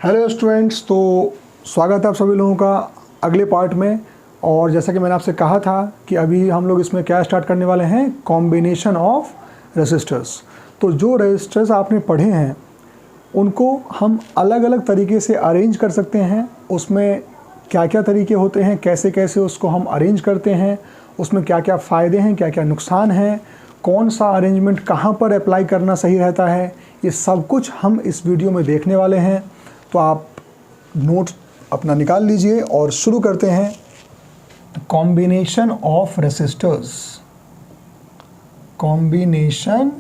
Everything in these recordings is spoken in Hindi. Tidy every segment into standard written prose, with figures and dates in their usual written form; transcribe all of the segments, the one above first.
हेलो स्टूडेंट्स, तो स्वागत है आप सभी लोगों का अगले पार्ट में। और जैसा कि मैंने आपसे कहा था कि अभी हम लोग इसमें क्या स्टार्ट करने वाले हैं, कॉम्बिनेशन ऑफ रेसिस्टर्स। तो जो रेसिस्टर्स आपने पढ़े हैं उनको हम अलग अलग तरीके से अरेंज कर सकते हैं। उसमें क्या क्या तरीके होते हैं, कैसे कैसे उसको हम अरेंज करते हैं, उसमें क्या क्या फ़ायदे हैं, क्या क्या नुकसान हैं, कौन सा अरेंजमेंट कहाँ पर अप्लाई करना सही रहता है, ये सब कुछ हम इस वीडियो में देखने वाले हैं। तो आप नोट अपना निकाल लीजिए और शुरू करते हैं। Combination of resistors, combination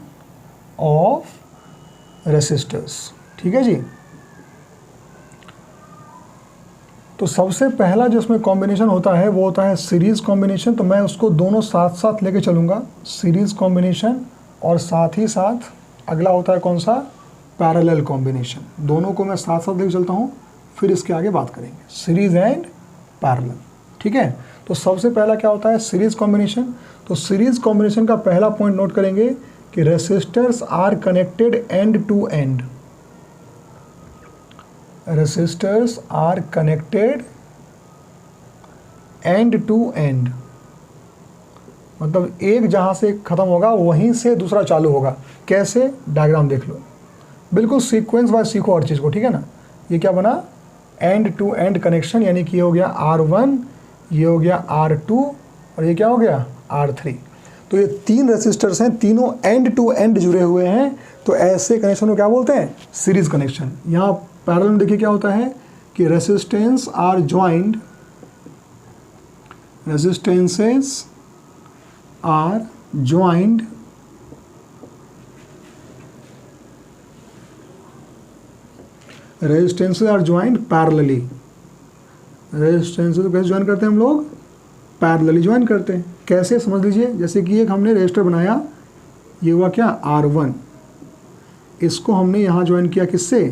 of resistors, ठीक है जी। तो सबसे पहला जो इसमें कॉम्बिनेशन होता है वो होता है सीरीज़ कॉम्बिनेशन। तो मैं उसको दोनों साथ साथ लेके चलूँगा, सीरीज़ कॉम्बिनेशन, और साथ ही साथ अगला होता है कौन सा, पैरेलल कॉम्बिनेशन। दोनों को मैं साथ साथ लेके चलता हूँ, फिर इसके आगे बात करेंगे, सीरीज़ एंड पैरेलल, ठीक है। तो सबसे पहला क्या होता है, सीरीज़ कॉम्बिनेशन। तो सीरीज़ कॉम्बिनेशन का पहला पॉइंट नोट करेंगे कि resistors are connected end to end. Resistors are connected end to end, मतलब एक जहाँ से ख़त्म होगा वहीं से दूसरा चालू होगा। कैसे, डायग्राम देख लो, बिल्कुल सीक्वेंस वाइज सीखो हर चीज़ को, ठीक है ना। ये क्या बना, एंड टू एंड कनेक्शन, यानी कि ये हो गया R1, ये हो गया R2 और ये क्या हो गया R3। तो ये तीन रेसिस्टर्स हैं, तीनों एंड टू एंड जुड़े हुए हैं। तो ऐसे कनेक्शन को क्या बोलते हैं, सीरीज़ कनेक्शन। यहाँ पैरेलल में देखिए क्या होता है कि resistance are joined, resistances are joined resistances are joined parallelly. Resistances कैसे ज्वाइन करते हैं हम लोग, पैरेलली ज्वाइन करते हैं। कैसे, समझ लीजिए, जैसे कि एक हमने रेजिस्टर बनाया, ये हुआ क्या R1, इसको हमने यहाँ ज्वाइन किया किससे,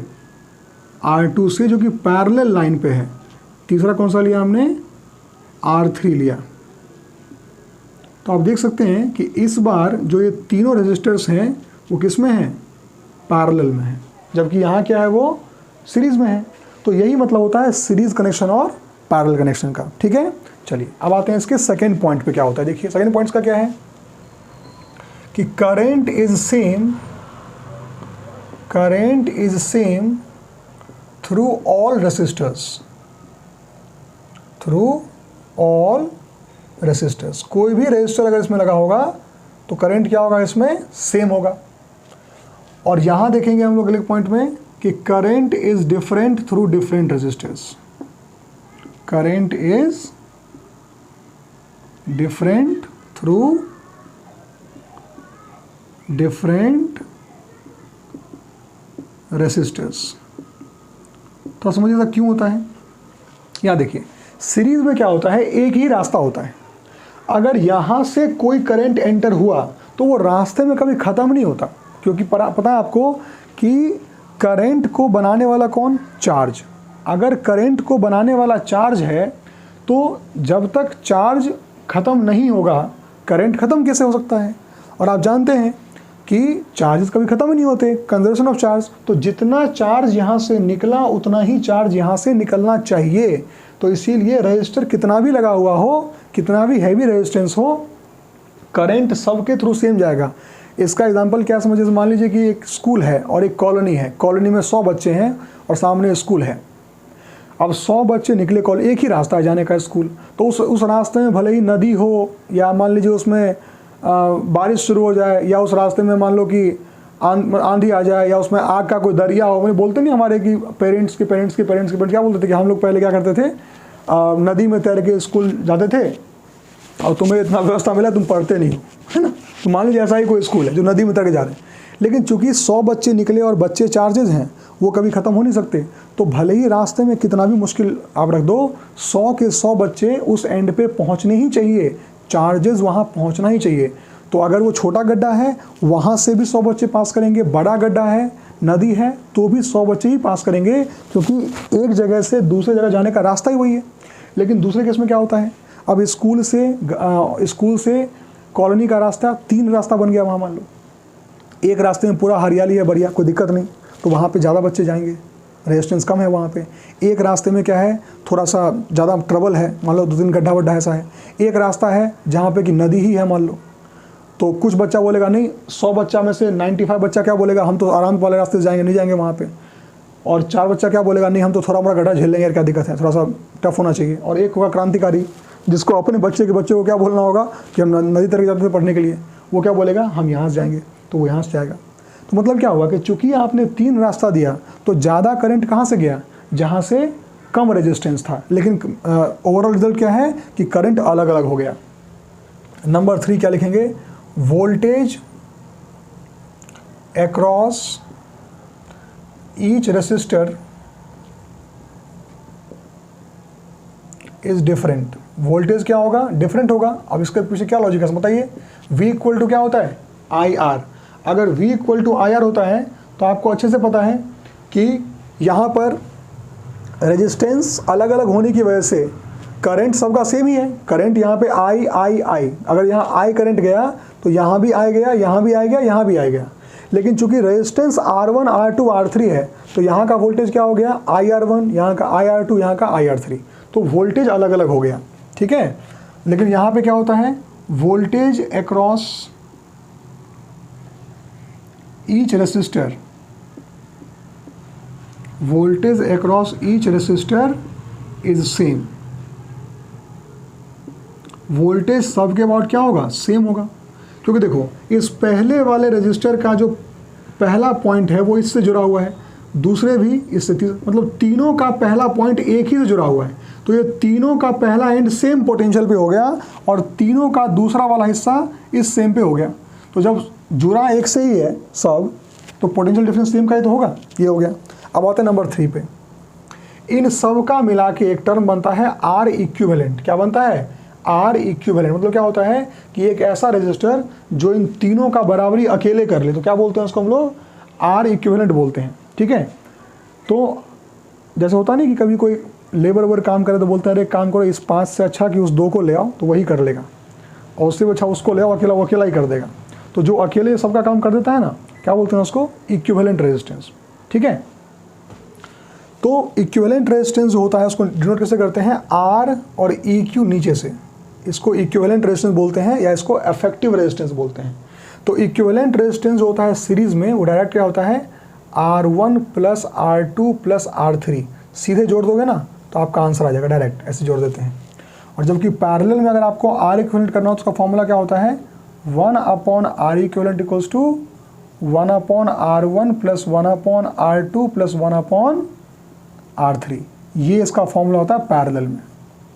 R2 से, जो कि पैरेलल लाइन पे है। तीसरा कौन सा लिया हमने, R3 लिया। तो आप देख सकते हैं कि इस बार जो ये तीनों रेजिस्टर्स हैं वो किस में हैं, पैरेलल में है, जबकि यहाँ क्या है, वो सीरीज़ में है। तो यही मतलब होता है सीरीज़ कनेक्शन और पैरेलल कनेक्शन का, ठीक है। चलिए अब आते हैं इसके सेकेंड पॉइंट पे। क्या होता है, देखिए सेकेंड पॉइंट का क्या है कि current is same through all resistors, through all resistors. कोई भी रेजिस्टर अगर इसमें लगा होगा तो करंट क्या होगा, इसमें सेम होगा। और यहाँ देखेंगे हम लोग अगले पॉइंट में कि current is different through different resistors. Current is different through different resistors. तो समझिएगा क्यों होता है। यहाँ देखिए, सीरीज में क्या होता है, एक ही रास्ता होता है। अगर यहाँ से कोई करंट एंटर हुआ तो वो रास्ते में कभी ख़त्म नहीं होता, क्योंकि पता है आपको कि करंट को बनाने वाला कौन, चार्ज। अगर करंट को बनाने वाला चार्ज है तो जब तक चार्ज ख़त्म नहीं होगा, करंट ख़त्म कैसे हो सकता है। और आप जानते हैं कि चार्जेस कभी ख़त्म नहीं होते, कंजर्वेशन ऑफ चार्ज। तो जितना चार्ज यहाँ से निकला उतना ही चार्ज यहाँ से निकलना चाहिए। तो इसीलिए रजिस्टर कितना भी लगा हुआ हो, कितना भी हैवी रेजिस्टेंस हो, करंट सबके थ्रू सेम जाएगा। इसका एग्जांपल क्या समझिए, मान लीजिए कि एक स्कूल है और एक कॉलोनी है। कॉलोनी में 100 बच्चे हैं और सामने स्कूल है। अब 100 बच्चे निकले, एक ही रास्ता है जाने का स्कूल। तो उस रास्ते में भले ही नदी हो, या मान लीजिए उसमें बारिश शुरू हो जाए, या उस रास्ते में मान लो कि आंधी आ जाए, या उसमें आग का कोई दरिया हो। मैंने बोलते नहीं हमारे कि पेरेंट्स के क्या बोलते थे कि हम लोग पहले क्या करते थे, नदी में तैर के स्कूल जाते थे, और तुम्हें इतना व्यवस्था मिला तुम पढ़ते नहीं हो, है ना। तो मान लीजिए ऐसा ही कोई स्कूल है जो नदी में तैर के जा रहे हैं। लेकिन चूंकि 100 बच्चे निकले और बच्चे चार्जेस हैं, वो कभी ख़त्म हो नहीं सकते। तो भले ही रास्ते में कितना भी मुश्किल आप रख दो, 100 के 100 बच्चे उस एंड पे पहुंचने ही चाहिए, चार्जेस वहां पहुंचना ही चाहिए। तो अगर वो छोटा गड्ढा है वहां से भी 100 बच्चे पास करेंगे, बड़ा गड्ढा है, नदी है, तो भी 100 बच्चे ही पास करेंगे, क्योंकि एक जगह से दूसरे जगह जाने का रास्ता ही वही है। लेकिन दूसरे केस में क्या होता है, अब स्कूल से कॉलोनी का रास्ता 3 रास्ता बन गया। वहाँ मान लो एक रास्ते में पूरा हरियाली है, बढ़िया, कोई दिक्कत नहीं, तो वहाँ पे ज़्यादा बच्चे जाएंगे। रेजिस्टेंस कम है वहाँ पे। एक रास्ते में क्या है, थोड़ा सा ज़्यादा ट्रबल है, मान लो 2-3 गड्ढा वड्ढा ऐसा है। एक रास्ता है जहाँ पे कि नदी ही है मान लो, तो कुछ बच्चा बोलेगा नहीं, 100 बच्चा में से 95 बच्चा क्या बोलेगा, हम तो आराम वाले रास्ते से जाएंगे, नहीं जाएंगे वहाँ पे। और 4 बच्चा क्या बोलेगा, नहीं हम तो थोड़ा मोड़ा गड्ढा झेल लेंगे यार, क्या दिक्कत है, थोड़ा सा टफ होना चाहिए। और एक होगा क्रांतिकारी, जिसको अपने बच्चे को क्या बोलना होगा कि हम नदी तक जाते थे पढ़ने के लिए, वो क्या बोलेगा, हम यहाँ से जाएंगे, तो वो यहाँ से जाएगा। तो मतलब क्या हुआ कि चूंकि आपने 3 रास्ता दिया तो ज़्यादा करंट कहाँ से गया, जहाँ से कम रेजिस्टेंस था, लेकिन ओवरऑल रिजल्ट क्या है कि करंट अलग अलग हो गया। नंबर 3 क्या लिखेंगे, voltage across each resistor is different. Voltage क्या होगा, डिफरेंट होगा। अब इसके पीछे क्या लॉजिक है बताइए। V इक्वल टू क्या होता है, IR। अगर V इक्वल टू IR होता है तो आपको अच्छे से पता है कि यहाँ पर रेजिस्टेंस अलग अलग होने की वजह से करंट सबका सेम ही है। करंट यहाँ पे I। अगर यहाँ I करंट गया तो यहाँ भी I गया, यहाँ भी I गया, यहाँ भी I गया। लेकिन चूंकि रेजिस्टेंस R1, R2, R3 है तो यहाँ का वोल्टेज क्या हो गया, IR1, यहाँ का IR2, यहाँ का IR3। तो वोल्टेज अलग अलग हो गया, ठीक है। लेकिन यहाँ पे क्या होता है, voltage across each resistor, voltage across each resistor is same. Voltage सबके अबाउट क्या होगा, सेम होगा। क्योंकि देखो इस पहले वाले रेजिस्टर का जो पहला पॉइंट है वो इससे जुड़ा हुआ है, दूसरे भी इससे, मतलब तीनों का पहला पॉइंट एक ही से जुड़ा हुआ है। तो ये तीनों का पहला एंड सेम पोटेंशियल पे हो गया और तीनों का दूसरा वाला हिस्सा इस सेम पे हो गया। तो जब जुड़ा एक से ही है सब, तो पोटेंशियल डिफरेंस सेम का ही तो होगा, ये हो गया। अब आते हैं नंबर 3 पे। इन सब का मिला के एक टर्म बनता है R इक्विवेलेंट। क्या बनता है, R इक्विवेलेंट। मतलब क्या होता है कि एक ऐसा रेजिस्टर जो इन तीनों का बराबरी अकेले कर ले, तो क्या बोलते हैं उसको हम लोग, R इक्विवेलेंट बोलते हैं, ठीक है। तो जैसे होता नहीं कि कभी कोई लेबर वर्क काम करे तो बोलते हैं अरे काम करो, इस 5 से अच्छा कि उस 2 को ले आओ, तो वही कर लेगा, और उससे अच्छा उसको ले आओ अकेला, वो अकेला ही कर देगा। तो जो अकेले सबका काम कर देता है ना, क्या बोलते हैं उसको, इक्विवेलेंट रेजिस्टेंस, ठीक है। तो इक्विवेलेंट रेजिस्टेंस जो होता है उसको डिनोट कैसे करते हैं, R और EQ नीचे से, इसको इक्विवेलेंट रेजिस्टेंस बोलते हैं या इसको इफेक्टिव रेजिस्टेंस बोलते हैं। तो इक्विवेलेंट रेजिस्टेंस जो होता है सीरीज में, वो डायरेक्ट क्या होता है, R1 plus R2 plus R3। सीधे जोड़ दोगे ना तो आपका आंसर आ जाएगा, डायरेक्ट ऐसे जोड़ देते हैं। और जबकि पैरेलल में अगर आपको R इक्विवेलेंट करना हो तो उसका फॉर्मूला क्या होता है, 1/R equivalent equals to 1/R1 plus 1/R2 plus 1/R3। ये इसका फॉर्मूला होता है पैरेलल में,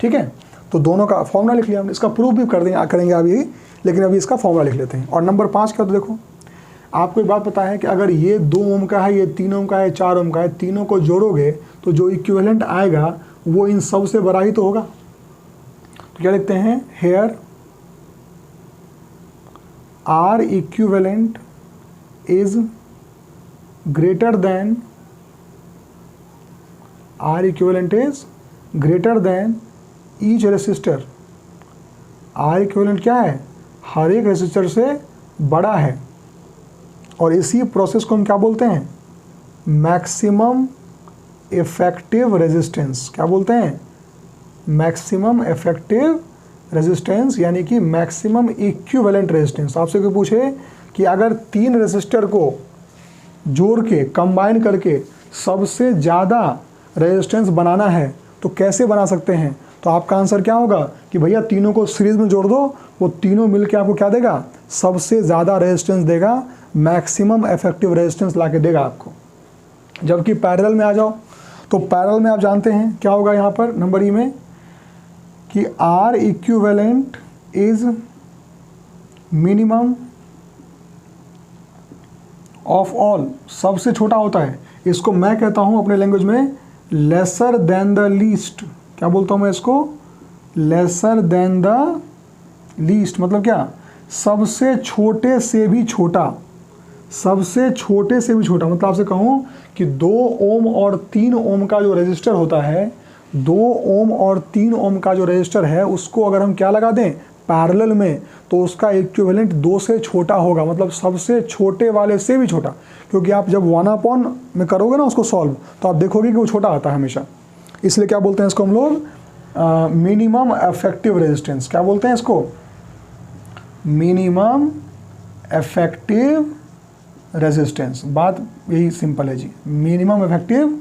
ठीक है। तो दोनों का फॉर्मूला लिख लिया हमने, इसका प्रूफ भी करेंगे अभी, लेकिन अभी इसका फॉर्मूला लिख लेते हैं। और नंबर 5 का तो देखो, आपको एक बात पता है कि अगर ये 2 ओम का है, ये 3 ओम का है, 4 ओम का है, तीनों को जोड़ोगे तो जो इक्विवेलेंट आएगा वो इन सब से बड़ा ही तो होगा। तो क्या लिखते हैं, here R equivalent is greater than, R equivalent is greater than each resistor. R equivalent क्या है, हर एक रेसिस्टर से बड़ा है। और इसी प्रोसेस को हम क्या बोलते हैं, मैक्सिमम इफेक्टिव रेजिस्टेंस। क्या बोलते हैं, मैक्सिमम इफेक्टिव रेजिस्टेंस, यानी कि मैक्सिमम इक्विवेलेंट रेजिस्टेंस। आपसे कोई पूछे कि अगर 3 रेजिस्टर को जोड़ के कंबाइन करके सबसे ज़्यादा रेजिस्टेंस बनाना है तो कैसे बना सकते हैं, तो आपका आंसर क्या होगा कि भैया तीनों को सीरीज में जोड़ दो, वो तीनों मिलके आपको क्या देगा, सबसे ज़्यादा रेजिस्टेंस देगा, मैक्सिमम इफेक्टिव रेजिस्टेंस लाके देगा आपको। जबकि पैरेलल में आ जाओ तो पैरेलल में आप जानते हैं क्या होगा यहाँ पर नंबर ई में कि R equivalent is minimum of all, सबसे छोटा होता है। इसको मैं कहता हूँ अपने लैंग्वेज में लेसर देन द लीस्ट। क्या बोलता हूँ मैं इसको, लेसर देन द लीस्ट। मतलब क्या, सबसे छोटे से भी छोटा, सबसे छोटे से भी छोटा। मतलब आपसे कहूँ कि 2 ओम और 3 ओम का जो रेजिस्टर होता है, 2 ओम और 3 ओम का जो रेजिस्टर है उसको अगर हम क्या लगा दें, पैरेलल में तो उसका इक्विवेलेंट 2 से छोटा होगा, मतलब सबसे छोटे वाले से भी छोटा, क्योंकि आप जब 1/n में करोगे ना उसको सॉल्व तो आप देखोगे कि वो छोटा आता है हमेशा। इसलिए क्या बोलते हैं इसको हम लोग, मिनिमम इफेक्टिव रेजिस्टेंस। क्या बोलते हैं इसको? Minimum effective resistance. बात यही सिंपल है जी, मिनिमम इफेक्टिव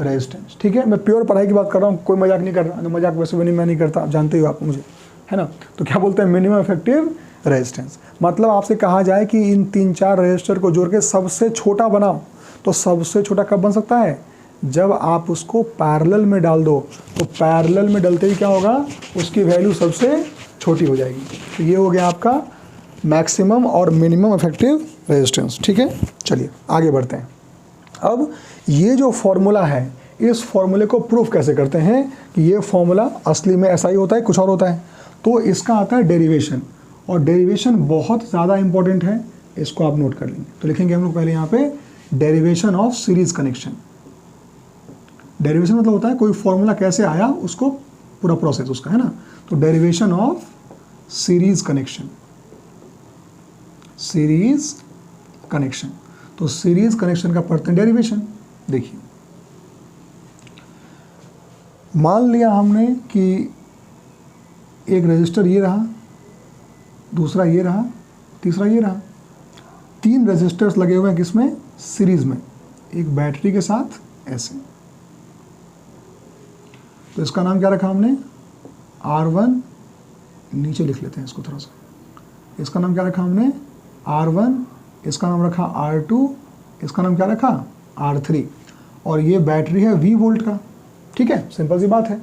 रेजिस्टेंस। ठीक है, मैं प्योर पढ़ाई की बात कर रहा हूँ, कोई मजाक नहीं कर रहा। मजाक वैसे भी नहीं, मैं नहीं करता, जानते हो आप मुझे, है ना। तो क्या बोलते हैं? Minimum effective resistance. मतलब आपसे कहा जाए कि इन 3-4 रेजिस्टर को जोड़ के सबसे छोटा बनाओ, तो सबसे छोटा कब बन सकता है? जब आप उसको पैरेलल में डाल दो, तो पैरेलल में डलते ही क्या होगा? उसकी वैल्यू सबसे छोटी हो जाएगी। तो ये हो गया आपका मैक्सिमम और मिनिमम इफेक्टिव रेजिस्टेंस। ठीक है, चलिए आगे बढ़ते हैं। अब ये जो फॉर्मूला है, इस फॉर्मूले को प्रूफ कैसे करते हैं कि ये फॉर्मूला असली में ऐसा ही होता है, कुछ और होता है? तो इसका आता है डेरिवेशन, और डेरिवेशन बहुत ज़्यादा इंपॉर्टेंट है, इसको आप नोट कर लेंगे। तो लिखेंगे हम लोग पहले यहाँ पे derivation of series connection. Derivation मतलब होता है कोई फॉर्मूला कैसे आया, उसको पूरा प्रोसेस उसका, है ना। तो derivation of series connection, series connection. तो सीरीज कनेक्शन का पढ़ते हैं डेरिवेशन। देखिए, मान लिया हमने कि एक रजिस्टर ये रहा, दूसरा ये रहा, तीसरा ये रहा। 3 रजिस्टर्स लगे हुए हैं किसमें? सीरीज में, एक बैटरी के साथ ऐसे। तो इसका नाम क्या रखा हमने? R1, नीचे लिख लेते हैं इसको थोड़ा सा। इसका नाम क्या रखा हमने? R1, इसका नाम रखा R2, इसका नाम क्या रखा? R3। और ये बैटरी है V वोल्ट का। ठीक है, सिंपल सी बात है।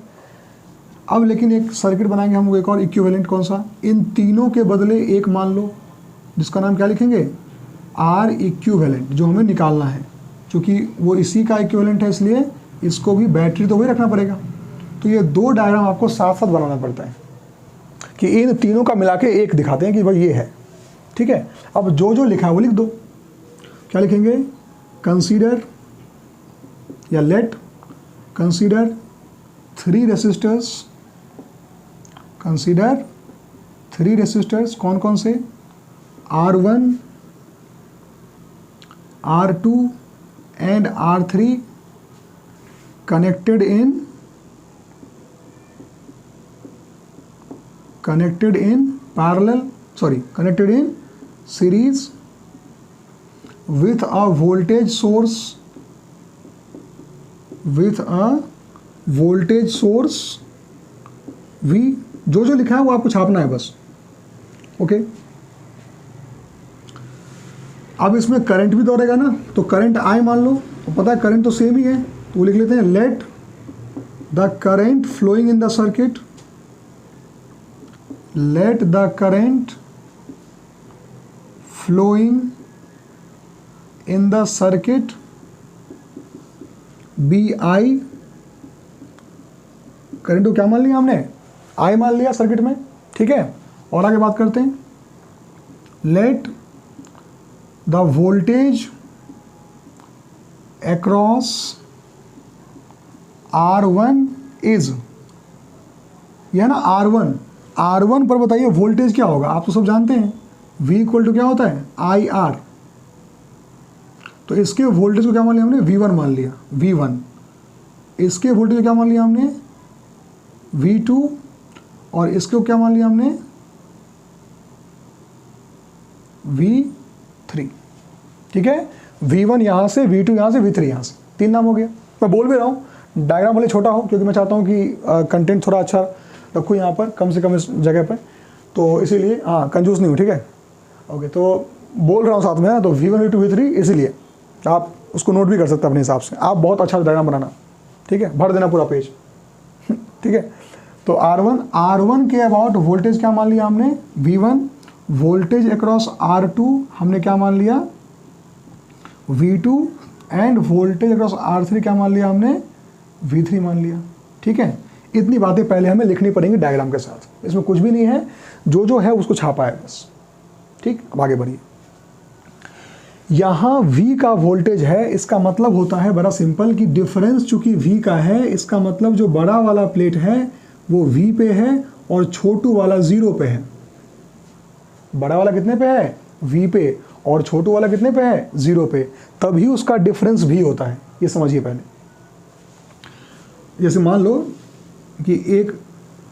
अब लेकिन एक सर्किट बनाएंगे हम लोग, एक और इक्विवेलेंट। कौन सा? इन तीनों के बदले एक मान लो, जिसका नाम क्या लिखेंगे? R इक्विवेलेंट, जो हमें निकालना है। क्योंकि वो इसी का इक्विवेलेंट है, इसलिए इसको भी बैटरी तो वही रखना पड़ेगा। तो ये 2 डायग्राम आपको साथ साथ बनाना पड़ता है कि इन तीनों का मिला के एक दिखाते हैं कि भाई ये है। ठीक है, अब जो जो लिखा है वो लिख दो। क्या लिखेंगे? कंसीडर या late consider 3 resistors. Consider 3 resistors. कौन कौन से? R1, R2 and R3 connected in parallel, connected in series with a voltage source, V। जो जो लिखा है वो आपको छापना है बस। ओके, अब इसमें करंट भी दौड़ेगा ना, तो करंट I मान लो, तो पता है करंट तो सेम ही है, तो वो लिख लेते हैं let the current flowing in the circuit, let the current flowing in the circuit be I। करंट को क्या मान लिया हमने? I मान लिया सर्किट में। ठीक है, और आगे बात करते हैं। let the voltage across R1 is, यह ना R1 पर बताइए वोल्टेज क्या होगा? आप तो सब जानते हैं, V इक्वल टू क्या होता है? IR। तो इसके वोल्टेज को क्या मान लिया हमने? V1 मान लिया, V1। इसके वोल्टेज को क्या मान लिया हमने? V2। और इसको क्या मान लिया हमने? V3। ठीक है, V1 यहाँ से, V2 यहाँ से, V3 यहाँ से, 3 नाम हो गया। मैं बोल भी रहा हूँ, डायग्राम भले छोटा हो, क्योंकि मैं चाहता हूँ कि कंटेंट थोड़ा अच्छा रखूँ यहाँ पर, कम से कम इस जगह पर, तो इसीलिए हाँ कंजूस नहीं हूँ। ठीक है, ओके, तो बोल रहा हूँ साथ में ना, तो V1, V2, V3, इसीलिए आप उसको नोट भी कर सकते हैं अपने हिसाब से। आप बहुत अच्छा डायग्राम बनाना, ठीक है, भर देना पूरा पेज। ठीक है, तो R1 के अबाउट वोल्टेज क्या मान लिया हमने? V1। वोल्टेज अक्रॉस R2 हमने क्या मान लिया? V2। End voltage across R3 क्या मान लिया हमने? V3 मान लिया। ठीक है, इतनी बातें पहले हमें लिखनी पड़ेंगी डायग्राम के साथ, इसमें कुछ भी नहीं है, जो जो है उसको छापा है बस। ठीक, अब आगे बढ़िए। यहाँ V का वोल्टेज है, इसका मतलब होता है बड़ा सिंपल कि डिफरेंस चूंकि V का है, इसका मतलब जो बड़ा वाला प्लेट है वो V पे है और छोटू वाला 0 पे है। बड़ा वाला कितने पे है, V पे, और छोटू वाला कितने पे है, 0 पे, तभी उसका डिफरेंस V होता है। ये समझिए पहले। जैसे मान लो कि एक,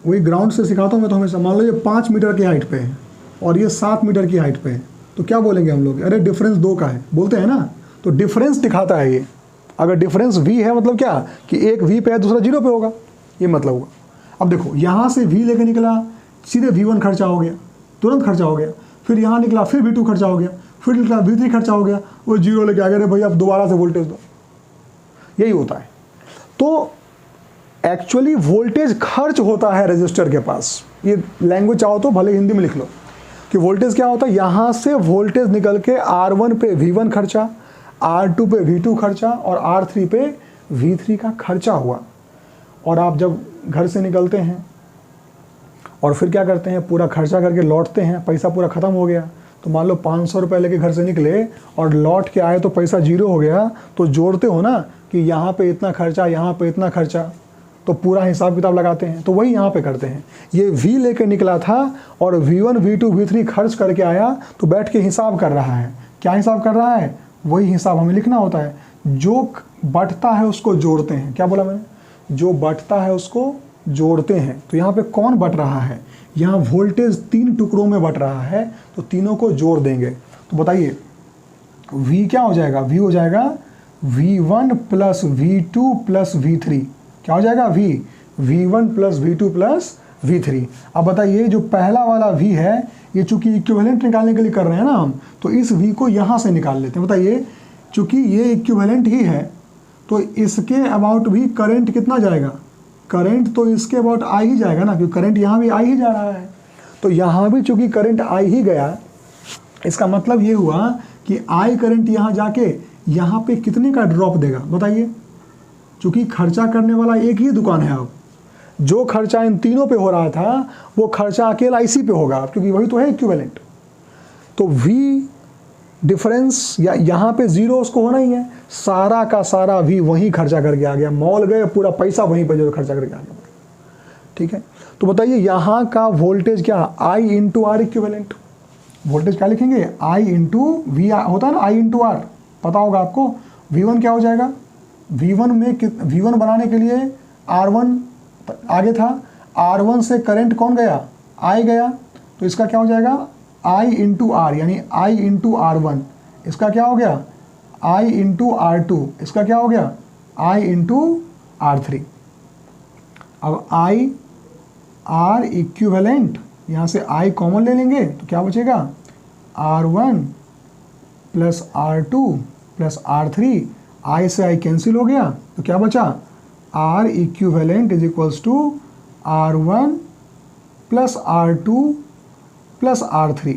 वही ग्राउंड से सिखाता हूँ मैं तो हमेशा, मान लो ये 5 मीटर की हाइट पे है और ये 7 मीटर की हाइट पे है, तो क्या बोलेंगे हम लोग, अरे डिफरेंस 2 का है, बोलते हैं ना। तो डिफरेंस दिखाता है ये, अगर डिफरेंस V है मतलब क्या, कि एक V पे है दूसरा 0 पे होगा, ये मतलब हुआ। अब देखो यहाँ से V लेके निकला, सीधे V1 खर्चा हो गया, तुरंत खर्चा हो गया, फिर यहाँ निकला, फिर V2 खर्चा हो गया, फिर निकला V3 खर्चा हो गया, वो 0 लेके आ गए, भाई अब दोबारा से वोल्टेज दो। यही होता है। तो एक्चुअली वोल्टेज खर्च होता है रजिस्टर के पास। ये लैंग्वेज चाहो तो भले हिंदी में लिख लो कि वोल्टेज क्या होता है, यहाँ से वोल्टेज निकल के R1 पे V1 खर्चा, R2 पे V2 खर्चा और R3 पे V3 का खर्चा हुआ। और आप जब घर से निकलते हैं और फिर क्या करते हैं, पूरा खर्चा करके लौटते हैं, पैसा पूरा ख़त्म हो गया, तो मान लो 500 रुपये लेके घर से निकले और लौट के आए तो पैसा 0 हो गया, तो जोड़ते हो ना कि यहाँ पे इतना खर्चा, यहाँ पे इतना खर्चा, तो पूरा हिसाब किताब लगाते हैं। तो वही यहाँ पे करते हैं। ये V लेके निकला था और V1 V2 V3 खर्च करके आया, तो बैठ के हिसाब कर रहा है। क्या हिसाब कर रहा है, वही हिसाब हमें लिखना होता है। जो बटता है उसको जोड़ते हैं। क्या बोला मैंने, जो बटता है उसको जोड़ते हैं। तो यहाँ पे कौन बट रहा है, यहाँ वोल्टेज 3 टुकड़ों में बट रहा है, तो तीनों को जोड़ देंगे। तो बताइए V क्या हो जाएगा, V हो जाएगा V1 plus V2 plus V3। क्या हो जाएगा, V1 plus V2 plus V3। अब बताइए जो पहला वाला V है, ये चूंकि इक्विवेलेंट निकालने के लिए कर रहे हैं ना हम, तो इस V को यहाँ से निकाल लेते हैं। बताइए चूंकि ये इक्विवेलेंट ही है, तो इसके अबाउट भी करंट कितना जाएगा, करंट तो इसके अबाउट आ ही जाएगा ना, क्योंकि करंट यहाँ भी आ ही जा रहा है। तो यहाँ भी चूंकि करंट आ ही गया, इसका मतलब ये हुआ कि I करंट यहाँ जाके यहाँ पे कितने का ड्रॉप देगा, बताइए। चूंकि खर्चा करने वाला एक ही दुकान है, अब जो खर्चा इन तीनों पे हो रहा था वो खर्चा अकेला इसी पे होगा, क्योंकि वही तो है इक्विवेलेंट। तो V डिफरेंस या यहाँ पे 0 उसको होना ही है, सारा का सारा V वहीं खर्चा करके आ गया, मॉल गए पूरा पैसा वहीं पर जो खर्चा करके आ गया। ठीक है, तो बताइए यहाँ का वोल्टेज क्या, I into R equivalent. Voltage क्या लिखेंगे, I इंटू V होता है ना, I इंटू आर, पता होगा आपको। V1 क्या हो जाएगा, V1 में V1 बनाने के लिए R1 आगे था, R1 से करंट कौन गया, I गया, तो इसका क्या हो जाएगा I इंटू आर, यानी I इंटू R1। इसका क्या हो गया I इंटू R2। इसका क्या हो गया I इंटू R3। अब I R इक्विवेलेंट, यहाँ से I कॉमन ले लेंगे तो क्या बचेगा R1 plus R2 plus R3। I से I कैंसिल हो गया, तो क्या बचा R equivalent is equals to R1 plus R2 plus R3।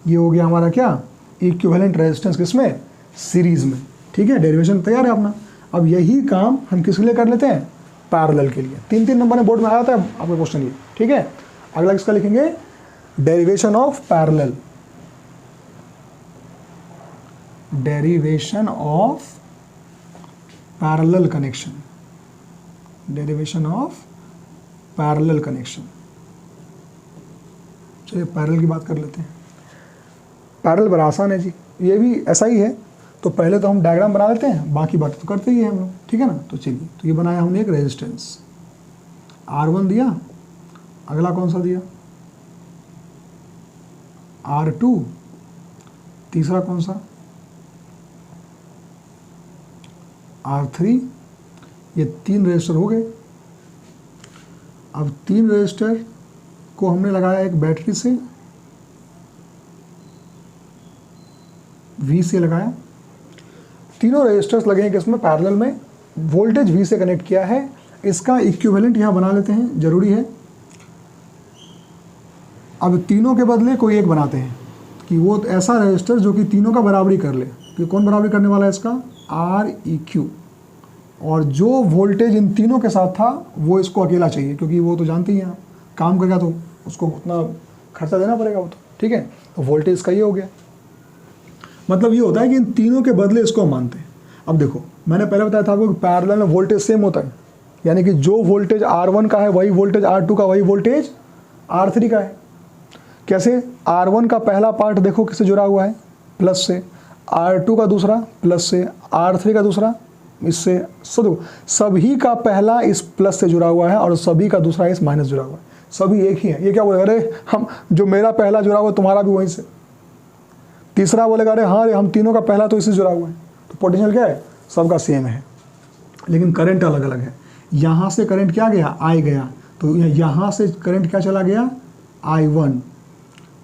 ये हो गया हमारा क्या, इक्विवेलेंट रेजिस्टेंस, किसमें, सीरीज में। ठीक है, डेरिवेशन तैयार है अपना। अब यही काम हम किसके लिए कर लेते हैं, पैरेलल के लिए। 3 नंबर में बोर्ड में आया था आपका क्वेश्चन ये। ठीक है, अगला इसका लिखेंगे derivation of parallel, derivation of parallel connection, derivation of parallel connection. चलिए पैरेलल की बात कर लेते हैं। पैरेलल बड़ा आसान है जी, ये भी ऐसा ही है। तो पहले तो हम डायग्राम बना लेते हैं, बाकी बात तो करते ही हैं हम लोग। ठीक है ना, तो चलिए, तो ये बनाया हमने एक रेजिस्टेंस R1 दिया, अगला कौन सा दिया R2, तीसरा कौन सा R3। ये 3 रजिस्टर हो गए। अब 3 रजिस्टर को हमने लगाया एक बैटरी से, V से लगाया। तीनों रजिस्टर्स लगे हैं किसमें, पैरेलल में। वोल्टेज V से कनेक्ट किया है। इसका इक्विवेलेंट यहाँ बना लेते हैं, जरूरी है। अब तीनों के बदले कोई एक बनाते हैं कि वो ऐसा रजिस्टर जो कि तीनों का बराबरी कर ले। कि कौन बराबरी करने वाला है इसका, Req। और जो वोल्टेज इन तीनों के साथ था वो इसको अकेला चाहिए, क्योंकि वो तो जानते ही हैं काम करेगा तो उसको उतना खर्चा देना पड़ेगा वो तो। ठीक है, तो वोल्टेज इसका ये हो गया। मतलब ये होता है कि इन तीनों के बदले इसको मानते हैं। अब देखो मैंने पहले बताया था आपको कि पैरेलल में वोल्टेज सेम होता है, यानी कि जो वोल्टेज R1 का है वही वोल्टेज R2 का, वही वोल्टेज R3 का है। कैसे? R1 का पहला पार्ट देखो किससे जुड़ा हुआ है, प्लस से, R2 का दूसरा प्लस से, R3 का दूसरा इससे, सभी का पहला इस प्लस से जुड़ा हुआ है और सभी का दूसरा इस माइनस जुड़ा हुआ है, सभी एक ही है। ये क्या बोलेगा? अरे हम जो मेरा पहला जुड़ा हुआ तुम्हारा भी वहीं से। तीसरा बोलेगा अरे हाँ रे हम तीनों का पहला तो इससे जुड़ा हुआ है। तो पोटेंशियल क्या है? सबका सेम है, लेकिन करंट अलग अलग है। यहाँ से करंट क्या गया? I गया, तो यहाँ से करंट क्या चला गया? I1।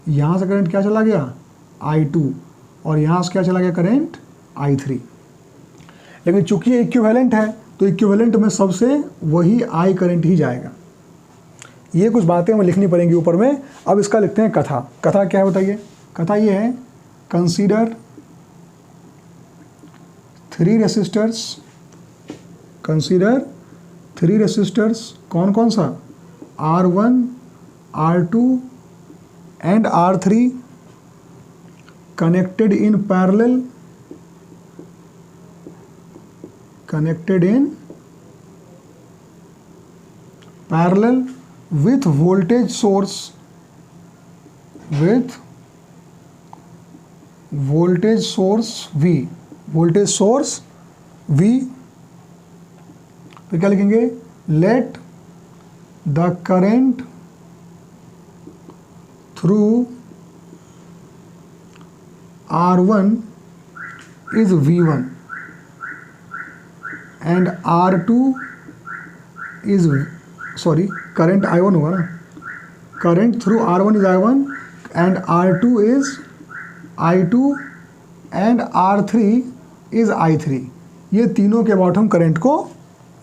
यहाँ से करंट क्या चला गया? I2। और यहाँ से क्या चला गया? Current I3। लेकिन चूंकि ये इक्विवेलेंट है तो इक्विवेलेंट में सबसे वही I करंट ही जाएगा। ये कुछ बातें हमें लिखनी पड़ेंगी ऊपर में। अब इसका लिखते हैं कथा। कथा क्या है बताइए? कथा ये है, कंसीडर 3 रेसिस्टर्स, कंसीडर 3 रेसिस्टर्स, कौन कौन सा? R1, R2 and R3 connected in parallel with voltage source V, तो क्या लिखेंगे? Late the current through R1 is V1 and R2 is current I1 होगा ना, current through R1 is I1 and R2 is I2 and R3 is I3। ये तीनों के अबाउट हम करंट को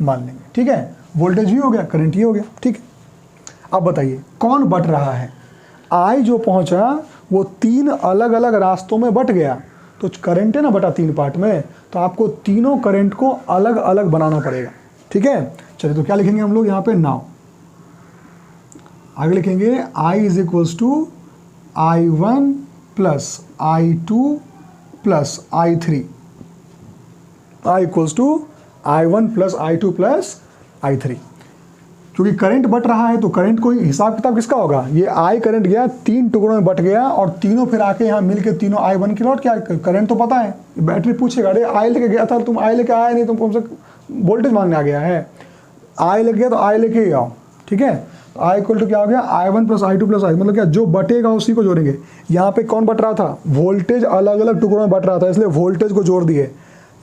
मान लेंगे। ठीक है, वोल्टेज भी हो गया, करंट ही हो गया। ठीक है, अब बताइए कौन बट रहा है? I जो पहुंचा वो 3 अलग अलग रास्तों में बट गया, तो करंट है ना बटा 3 पार्ट में, तो आपको तीनों करंट को अलग अलग बनाना पड़ेगा। ठीक है, चलिए तो क्या लिखेंगे हम लोग यहाँ पे? नाउ आगे लिखेंगे I is equals to I1 plus I2 plus I3। I equals to I1 plus I2 plus I3। क्योंकि करंट बट रहा है तो करंट को हिसाब किताब किसका होगा? ये I करंट गया 3 टुकड़ों में बट गया और तीनों फिर आके यहाँ मिलके तीनों I1 की लौट क्या? करंट तो पता है, बैटरी पूछेगा अरे I लेके गया था तुम I लेके आया नहीं, तुम हमसे वोल्टेज मांगने आ गया है। I लेके गया तो I लेके ही आओ। ठीक है, तो I इक्वल टू क्या हो गया? I1 plus I2 plus I, मतलब क्या? जो बटेगा उसी को जोड़ेंगे। यहाँ पे कौन बट रहा था? वोल्टेज अलग अलग टुकड़ों में बट रहा था, इसलिए वोल्टेज को जोड़ दिए।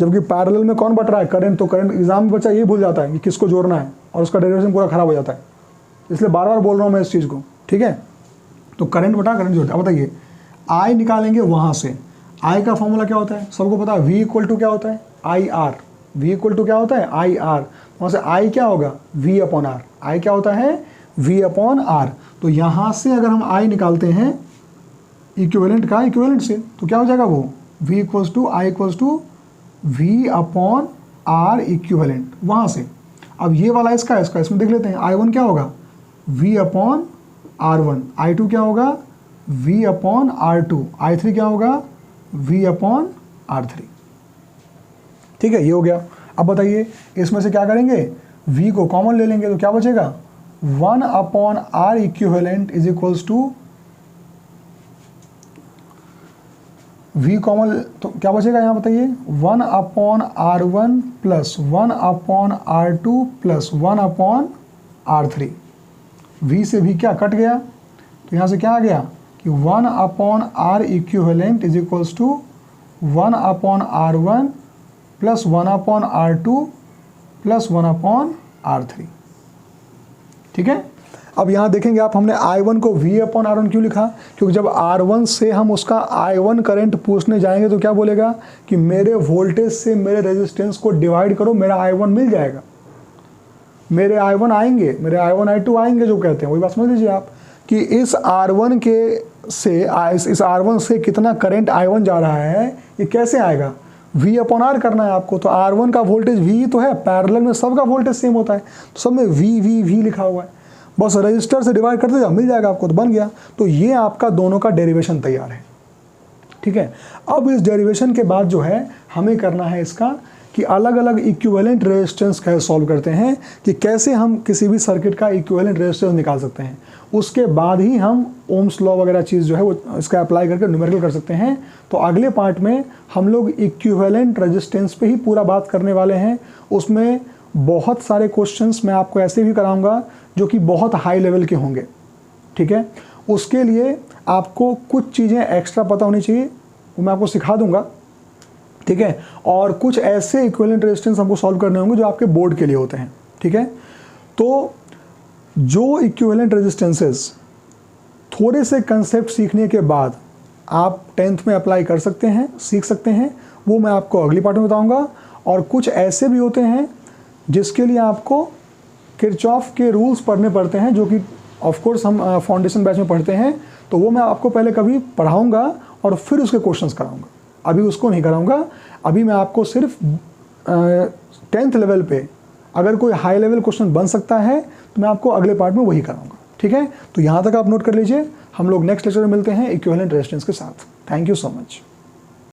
जबकि पैरेलल में कौन बट रहा है? करंट। तो करंट एग्जाम में बच्चा ये भूल जाता है कि किसको जोड़ना है और उसका डेरिवेशन पूरा खराब हो जाता है, इसलिए बार बार बोल रहा हूँ मैं इस चीज़ को। ठीक है, तो करंट बटा करंट जोड़ते हैं। अब बताइए I निकालेंगे वहाँ से। I का फॉर्मूला क्या होता है? सबको पता है, V इक्वल टू क्या होता है? IR। V इक्वल टू क्या होता है? IR। वहाँ से I क्या होगा? V upon R। I क्या होता है? V upon R। तो यहाँ से अगर हम I निकालते हैं इक्विवेलेंट का इक्विवेलेंट से, तो क्या हो जाएगा वो? V equals to I equals to V upon R equivalent. वहाँ से अब ये वाला इसका इसमें देख लेते हैं। I1 क्या होगा? V upon R1। I2 क्या होगा? V upon R2। I3 क्या होगा? V upon R3। ठीक है, ये हो गया। अब बताइए इसमें से क्या करेंगे? V को कॉमन ले लेंगे तो क्या बचेगा? 1 upon R equivalent is equals to V common, तो क्या बचेगा यहाँ बताइए? 1 upon R1 plus 1 upon R2 plus 1 upon R3। V से भी क्या कट गया, तो यहाँ से क्या आ गया कि 1 upon R equivalent is equals to 1 upon R1 plus 1 upon R2 plus 1 upon R3। ठीक है, अब यहाँ देखेंगे आप, हमने I1 को V अपॉन R1 क्यों लिखा? क्योंकि जब R1 से हम उसका I1 करंट पूछने जाएंगे तो क्या बोलेगा कि मेरे वोल्टेज से मेरे रेजिस्टेंस को डिवाइड करो, मेरा I1 मिल जाएगा। मेरे I1 आएंगे, मेरे I1 I2 आएंगे जो कहते हैं, वही बात समझ लीजिए आप कि इस R1 के से इस R1 से कितना करंट I1 जा रहा है, ये कैसे आएगा? V अपॉन R करना है आपको। तो R1 का वोल्टेज V ही तो है, पैरेलल में सबका वोल्टेज सेम होता है, तो सब में V लिखा हुआ है, बस रजिस्टर से डिवाइड करते जाओ, मिल जाएगा आपको, तो बन गया। तो ये आपका दोनों का डेरिवेशन तैयार है। ठीक है, अब इस डेरिवेशन के बाद जो है हमें करना है इसका कि अलग अलग इक्विवेलेंट रेजिस्टेंस कैसे सॉल्व करते हैं, कि कैसे हम किसी भी सर्किट का इक्विवेलेंट रेजिस्टेंस निकाल सकते हैं। उसके बाद ही हम ओम्स लॉ वगैरह चीज़ जो है वो इसका अप्लाई करके न्यूमेरिकल कर सकते हैं। तो अगले पार्ट में हम लोग इक्विवेलेंट रेजिस्टेंस पे ही पूरा बात करने वाले हैं। उसमें बहुत सारे क्वेश्चंस मैं आपको ऐसे भी कराऊंगा जो कि बहुत हाई लेवल के होंगे, ठीक है। उसके लिए आपको कुछ चीज़ें एक्स्ट्रा पता होनी चाहिए, वो मैं आपको सिखा दूंगा, ठीक है। और कुछ ऐसे इक्विवेलेंट रेजिस्टेंस हमको सॉल्व करने होंगे जो आपके बोर्ड के लिए होते हैं, ठीक है। तो जो इक्विवेलेंट रेजिस्टेंसेस थोड़े से कंसेप्ट सीखने के बाद आप 10th में अप्लाई कर सकते हैं, सीख सकते हैं, वो मैं आपको अगली पार्ट में बताऊंगा। और कुछ ऐसे भी होते हैं जिसके लिए आपको किरचॉफ के रूल्स पढ़ने पड़ते हैं, जो कि ऑफ कोर्स हम फाउंडेशन बैच में पढ़ते हैं। तो वो मैं आपको पहले कभी पढ़ाऊंगा और फिर उसके क्वेश्चंस कराऊंगा, अभी उसको नहीं कराऊंगा। अभी मैं आपको सिर्फ 10th लेवल पे अगर कोई हाई लेवल क्वेश्चन बन सकता है तो मैं आपको अगले पार्ट में वही कराऊंगा, ठीक है। तो यहाँ तक आप नोट कर लीजिए। हम लोग नेक्स्ट लेक्चर में मिलते हैं इक्विवेलेंट रेजिस्टेंस के साथ। Thank you so much.